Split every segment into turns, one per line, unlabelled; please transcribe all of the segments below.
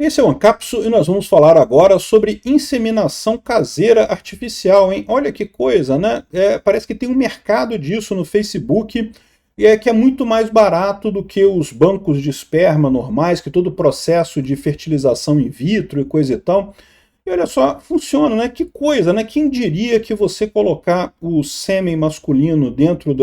Esse é o Ancapso e nós vamos falar agora sobre inseminação caseira artificial, hein? Olha que coisa, né? Parece que tem um mercado disso no Facebook e que é muito mais barato do que os bancos de esperma normais, que todo o processo de fertilização in vitro e coisa e tal. E olha só, funciona, né? Que coisa, né? Quem diria que você colocar o sêmen masculino dentro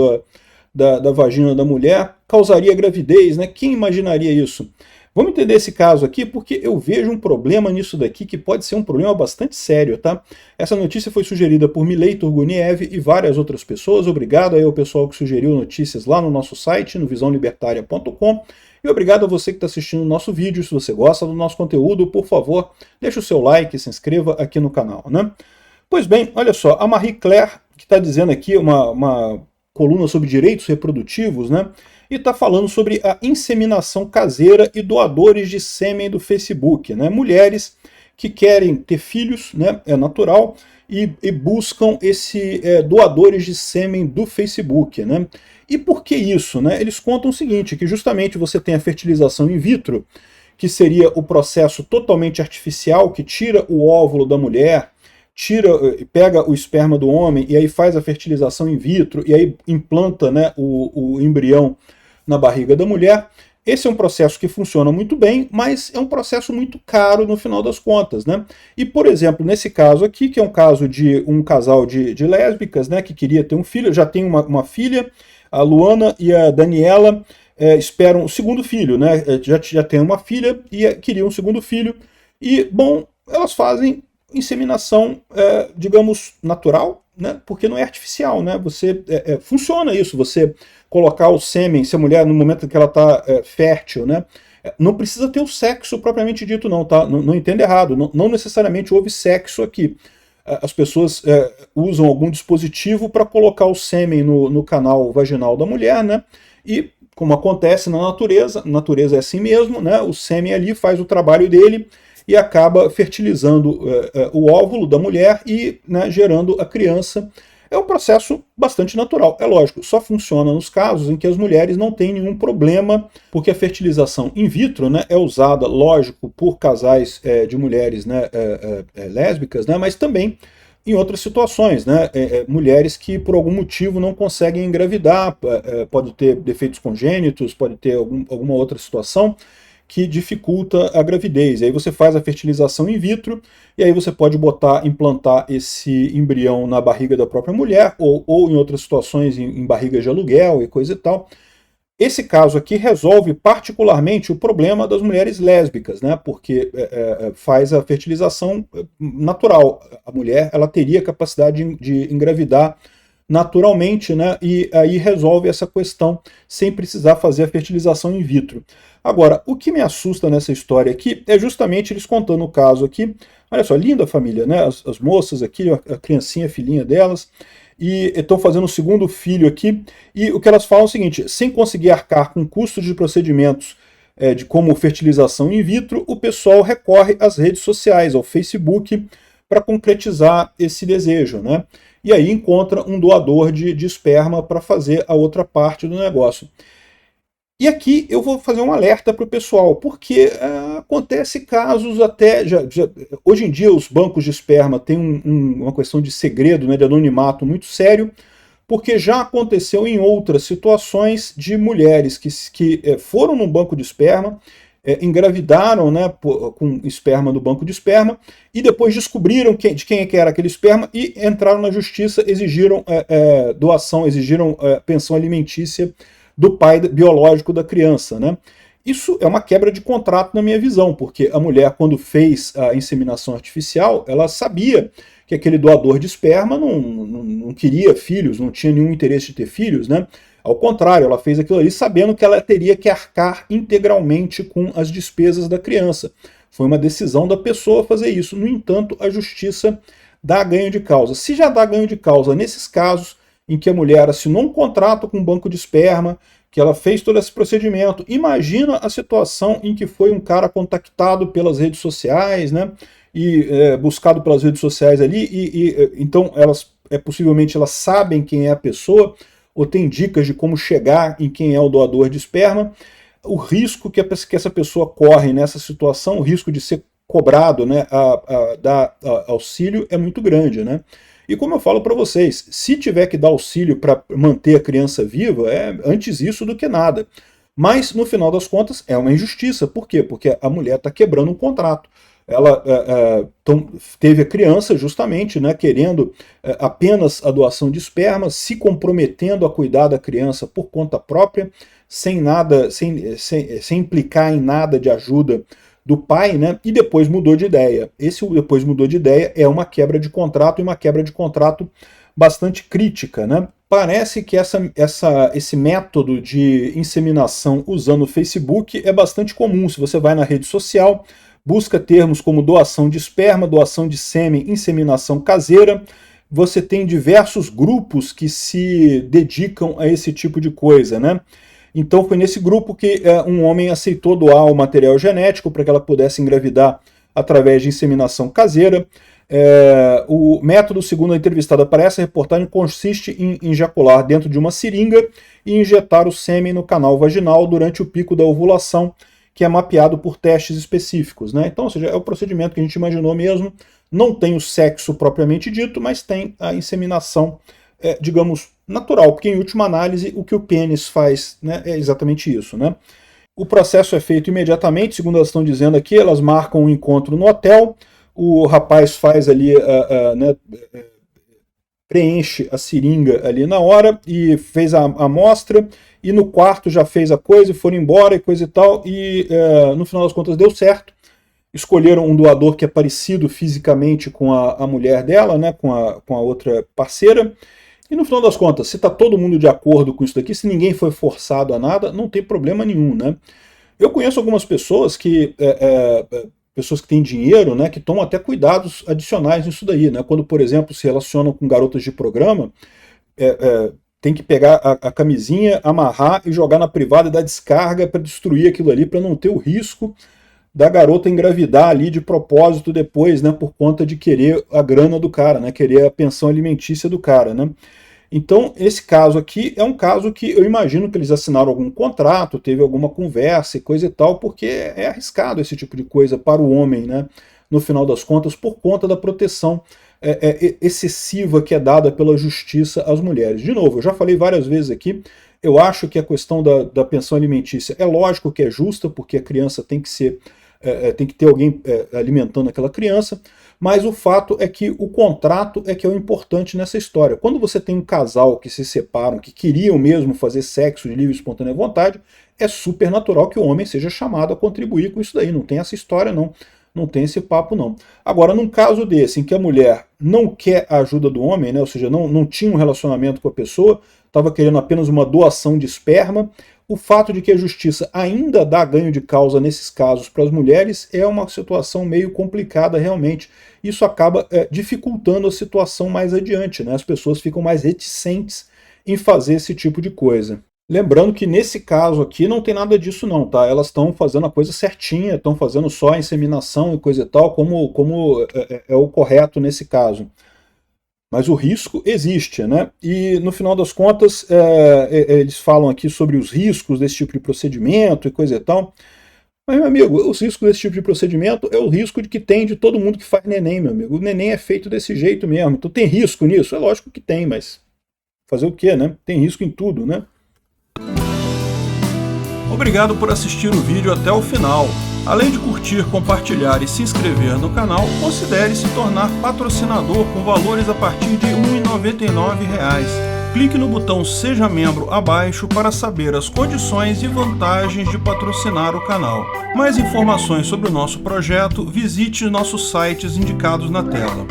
da vagina da mulher causaria gravidez, né? Quem imaginaria isso? Vamos entender esse caso aqui, porque eu vejo um problema nisso daqui que pode ser um problema bastante sério, tá? Essa notícia foi sugerida por Milei Turguniev e várias outras pessoas. Obrigado aí ao pessoal que sugeriu notícias lá no nosso site, no visãolibertaria.com. E obrigado a você que está assistindo o nosso vídeo. Se você gosta do nosso conteúdo, por favor, deixe o seu like e se inscreva aqui no canal, né? Pois bem, olha só, a Marie Claire, que está dizendo aqui uma coluna sobre direitos reprodutivos, né? E está falando sobre a inseminação caseira e doadores de sêmen do Facebook, né? Mulheres que querem ter filhos, né? É natural, e buscam doadores de sêmen do Facebook, né? E por que isso, né? Eles contam o seguinte, que justamente você tem a fertilização in vitro, que seria o processo totalmente artificial, que tira o óvulo da mulher, pega o esperma do homem e aí faz a fertilização in vitro e aí implanta, né, o embrião na barriga da mulher. Esse é um processo que funciona muito bem, mas é um processo muito caro no final das contas, né? E, por exemplo, nesse caso aqui, que é um caso de um casal de lésbicas, né, que queria ter um filho, já tem uma filha, a Luana e a Daniela esperam o segundo filho, né? Já tem uma filha e queriam um segundo filho. E, bom, elas fazem inseminação, digamos, natural, né? Porque não é artificial, né? Funciona isso, você colocar o sêmen, se a mulher, no momento em que ela está fértil, né? Não precisa ter o sexo propriamente dito, não, tá? Não entenda errado, não necessariamente houve sexo aqui. As pessoas usam algum dispositivo para colocar o sêmen no canal vaginal da mulher, né? E, como acontece na natureza é assim mesmo, né? O sêmen ali faz o trabalho dele e acaba fertilizando o óvulo da mulher e, né, gerando a criança. É um processo bastante natural. É lógico, só funciona nos casos em que as mulheres não têm nenhum problema, porque a fertilização in vitro, né, é usada, lógico, por casais de mulheres, né, lésbicas, né, mas também em outras situações, né, mulheres que por algum motivo não conseguem engravidar, pode ter defeitos congênitos, pode ter alguma outra situação que dificulta a gravidez. E aí você faz a fertilização in vitro, e aí você pode implantar esse embrião na barriga da própria mulher, ou em outras situações em barrigas de aluguel e coisa e tal. Esse caso aqui resolve particularmente o problema das mulheres lésbicas, né? Porque faz a fertilização natural. A mulher ela teria capacidade de engravidar naturalmente, né? E aí resolve essa questão sem precisar fazer a fertilização in vitro. Agora, o que me assusta nessa história aqui é justamente eles contando o caso aqui. Olha só, linda a família, né? As moças aqui, a criancinha, a filhinha delas, e estão fazendo o segundo filho aqui, e o que elas falam é o seguinte: sem conseguir arcar com custos de procedimentos de como fertilização in vitro, o pessoal recorre às redes sociais, ao Facebook, para concretizar esse desejo, né? E aí encontra um doador de esperma para fazer a outra parte do negócio. E aqui eu vou fazer um alerta para o pessoal, porque acontece casos até... hoje em dia os bancos de esperma têm uma questão de segredo, né, de anonimato muito sério, porque já aconteceu em outras situações de mulheres que foram num banco de esperma, engravidaram, né, com esperma do banco de esperma, e depois descobriram de quem que era aquele esperma e entraram na justiça, exigiram doação, exigiram pensão alimentícia do pai biológico da criança, né? Isso é uma quebra de contrato na minha visão, porque a mulher, quando fez a inseminação artificial, ela sabia que aquele doador de esperma não queria filhos, não tinha nenhum interesse de ter filhos, né? Ao contrário, ela fez aquilo ali sabendo que ela teria que arcar integralmente com as despesas da criança. Foi uma decisão da pessoa fazer isso. No entanto, a justiça dá ganho de causa. Se já dá ganho de causa nesses casos em que a mulher assinou um contrato com um banco de esperma, que ela fez todo esse procedimento, imagina a situação em que foi um cara contactado pelas redes sociais, né, e buscado pelas redes sociais ali, então possivelmente elas sabem quem é a pessoa, ou tem dicas de como chegar em quem é o doador de esperma. o risco que essa pessoa corre nessa situação, o risco de ser cobrado, né, dar auxílio é muito grande, né? E como eu falo para vocês, se tiver que dar auxílio para manter a criança viva, é antes isso do que nada. Mas, no final das contas, é uma injustiça. Por quê? Porque a mulher está quebrando um contrato. Ela teve a criança justamente, né, querendo apenas a doação de esperma, se comprometendo a cuidar da criança por conta própria, sem implicar em nada de ajuda do pai, né, e depois mudou de ideia. Esse depois mudou de ideia é uma quebra de contrato, e uma quebra de contrato bastante crítica, né? Parece que esse método de inseminação usando o Facebook é bastante comum. Se você vai na rede social, busca termos como doação de esperma, doação de sêmen, inseminação caseira, você tem diversos grupos que se dedicam a esse tipo de coisa, né? Então foi nesse grupo que um homem aceitou doar o material genético para que ela pudesse engravidar através de inseminação caseira. O método, segundo a entrevistada para essa reportagem, consiste em ejacular dentro de uma seringa e injetar o sêmen no canal vaginal durante o pico da ovulação, que é mapeado por testes específicos, né? Então, ou seja, é o procedimento que a gente imaginou mesmo. Não tem o sexo propriamente dito, mas tem a inseminação, digamos, natural, porque em última análise o que o pênis faz, né, é exatamente isso, né? O processo é feito imediatamente, segundo elas estão dizendo aqui, elas marcam um encontro no hotel, o rapaz faz ali, né, preenche a seringa ali na hora e fez a amostra, e no quarto já fez a coisa e foram embora e coisa e tal, e no final das contas deu certo. Escolheram um doador que é parecido fisicamente com a mulher dela, né, com a outra parceira. E no final das contas, se está todo mundo de acordo com isso daqui, se ninguém foi forçado a nada, não tem problema nenhum, né? Eu conheço algumas pessoas que têm dinheiro, né, que tomam até cuidados adicionais nisso daí, né? Quando, por exemplo, se relacionam com garotas de programa, tem que pegar a camisinha, amarrar e jogar na privada e dar descarga para destruir aquilo ali, para não ter o risco da garota engravidar ali de propósito depois, né, por conta de querer a grana do cara, né, querer a pensão alimentícia do cara, né. Então, esse caso aqui é um caso que eu imagino que eles assinaram algum contrato, teve alguma conversa e coisa e tal, porque é arriscado esse tipo de coisa para o homem, né, no final das contas, por conta da proteção excessiva que é dada pela justiça às mulheres. De novo, eu já falei várias vezes aqui, eu acho que a questão da pensão alimentícia é lógico que é justa, porque a criança tem que ter alguém alimentando aquela criança, mas o fato é que o contrato é que é o importante nessa história. Quando você tem um casal que se separam, que queriam mesmo fazer sexo de livre e espontânea vontade, é super natural que o homem seja chamado a contribuir com isso daí, não tem essa história não. Não tem esse papo, não. Agora, num caso desse, em que a mulher não quer a ajuda do homem, né, ou seja, não tinha um relacionamento com a pessoa, estava querendo apenas uma doação de esperma, o fato de que a justiça ainda dá ganho de causa nesses casos para as mulheres é uma situação meio complicada realmente. Isso acaba dificultando a situação mais adiante, né? As pessoas ficam mais reticentes em fazer esse tipo de coisa. Lembrando que nesse caso aqui não tem nada disso não, tá? Elas estão fazendo a coisa certinha, estão fazendo só a inseminação e coisa e tal, como é o correto nesse caso. Mas o risco existe, né? E no final das contas, eles falam aqui sobre os riscos desse tipo de procedimento e coisa e tal. Mas, meu amigo, os riscos desse tipo de procedimento é o risco que tem de todo mundo que faz neném, meu amigo. O neném é feito desse jeito mesmo. Então tem risco nisso? É lógico que tem, mas fazer o quê, né? Tem risco em tudo, né? Obrigado por assistir o vídeo até o final. Além de curtir, compartilhar e se inscrever no canal, considere se tornar patrocinador com valores a partir de R$ 1,99. Clique no botão Seja Membro abaixo para saber as condições e vantagens de patrocinar o canal. Mais informações sobre o nosso projeto, visite nossos sites indicados na tela.